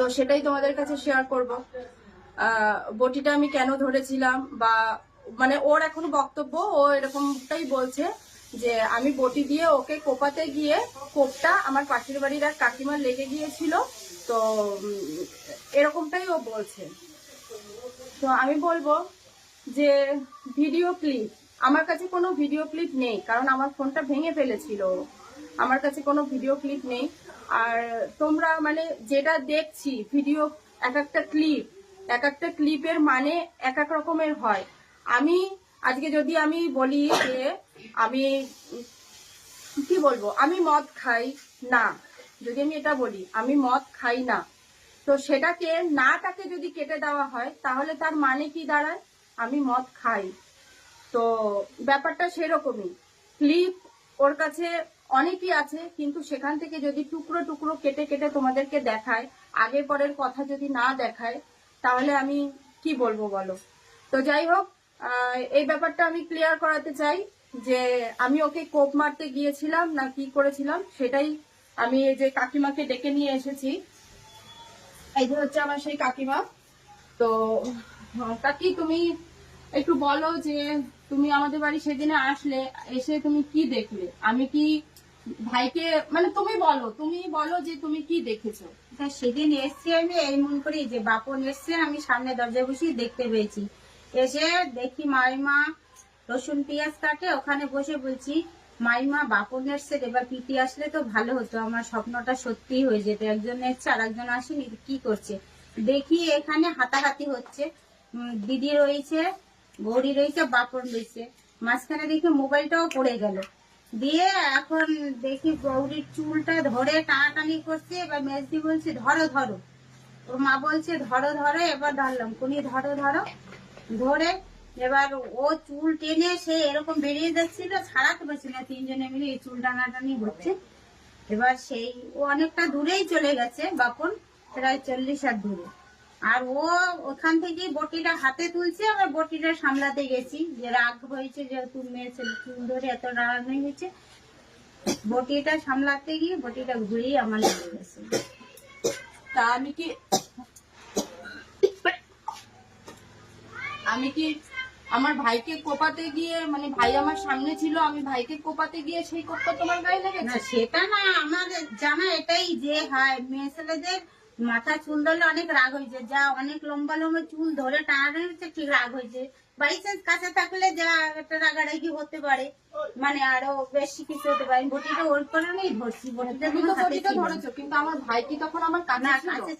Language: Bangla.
তো সেটাই তোমাদের কাছে শেয়ার করব। বটিটা আমি কেন ধরেছিলাম, বা মানে ওর এখনো বক্তব্য, ও এরকমটাই বলছে যে আমি বটি দিয়ে ওকে কোপাতে গিয়ে কোপটা আমার পাশের বাড়ির এক কাকিমার লেগে গিয়েছিল। তো এরকমটাই ও বলছে। তো আমি বলবো যে ভিডিও ক্লিপ, আমার কাছে কোনো ভিডিও ক্লিপ নেই, কারণ আমার ফোনটা ভেঙে ফেলেছিল। আমার কাছে কোনো ভিডিও ক্লিপ নেই। আর তোমরা মানে যেটা দেখছি ভিডিও, এক একটা ক্লিপের মানে এক এক রকমের হয়। আমি আজকে যদি আমি বলি যে আমি কি বলবো, আমি মদ খাই না, যদি আমি এটা বলি আমি মদ খাই না, তো সেটাকে নাটাকে যদি কেটে দেওয়া হয় তাহলে তার মানে কি দাঁড়ায়, আমি মদ খাই। তো ব্যাপারটা সেরকমই। ক্লিপ ওর কাছে অনেকই আছে, কিন্তু সেখান থেকে যদি টুকরো টুকরো কেটে কেটে তোমাদেরকে দেখায়, আগে পরের কথা যদি না দেখায়, তাহলে আমি কি বলবো বলো। তো যাই হোক, এই ব্যাপারটা আমি ক্লিয়ার করাতে চাই যে আমি ওকে কোপ মারতে গিয়েছিলাম না কি করেছিলাম, সেটাই আমি এই যে কাকিমাকে ডেকে নিয়ে এসেছি। এই যে হচ্ছে আমার সেই কাকিমা। তো কাকি, তুমি একটু বলো যে তুমি আমাদের বাড়ি সেদিনে আসলে, এসে তুমি কি দেখলে? আমি কি ভাইকে, মানে তুমি বলো যে তুমি কি দেখেছো। সেদিন এসছি আমি এই মন করি যে বাপন এসছে, আমি সামনে দরজায় বসে দেখতে পেয়েছি। এসে দেখি মাইমা রসুন পেঁয়াজ কাটে, ওখানে বসে বলছি মাইমা বাপন এসছে, এবার পিটি আসলে তো ভালো হতো, আমার স্বপ্নটা সত্যি হয়ে যেত। একজন এসছে আর একজন আসেনি, কি করছে দেখি এখানে হাতাহাতি হচ্ছে। দিদি রয়েছে, গৌরী রয়েছে, বাপন রয়েছে, মাঝখানে দেখি মোবাইলটাও পড়ে গেল। দিয়ে এখন দেখি গৌরীর চুলটা ধরে টানাটানি করছে, এবার মেজদি বলছে ধরো ধরো, ওর মা বলছে ধরো ধরো, এবার ধরলাম কোনি ধরো ধরো ধরে, এবার ও চুল টেনে সে এরকম বেরিয়ে যাচ্ছিল, ছাড়াতে পারছিল না, তিনজনে মিলে এই চুল টানাটানি হচ্ছে। এবার সেই ও অনেকটা দূরেই চলে গেছে, বাপন প্রায় 40 হাত দূরে। আর ও ওখান থেকে বটিটা হাতে তুলছে, আবার বটিটা সামলাতে গেছি, যে রাগ হয়েছে যেহেতু মেয়ে ছেলে চুল ধরে এত রাগ হয়ে গেছে, বটিটা সামলাতে গিয়ে বটিটা ঘুরেই আমার লেগে গেছে। তা আমি কি আমার ভাইকে কোপাতে গিয়ে, মানে ভাই আমার সামনে ছিল, আমি ভাইকে কোপাতে গিয়ে সেই কোপটা তোমার গায়ে না লেগেছে? সেটা না, আমার জানা এটাই যে হয় মেয়ে ছেলেদের মাথা চুল ধরলে অনেক রাগ হয়েছে, যা অনেক লম্বা লম্বা চুল ধরে টানাটানি হচ্ছে, ঠিক রাগ হয়েছে। বাই চান্স কাছে থাকলে যা একটা রাগারাগি হতে পারে, মানে আরো বেশি কিছু হতে পারে। বটিটা ওর কারণেই ধরছি, বটিটা তুমি তো তোমার হাতে বটিটা ছিল ধরেছো, কিন্তু আমার ভাই কি তখন আমার না, কাছে ছিল? কাছে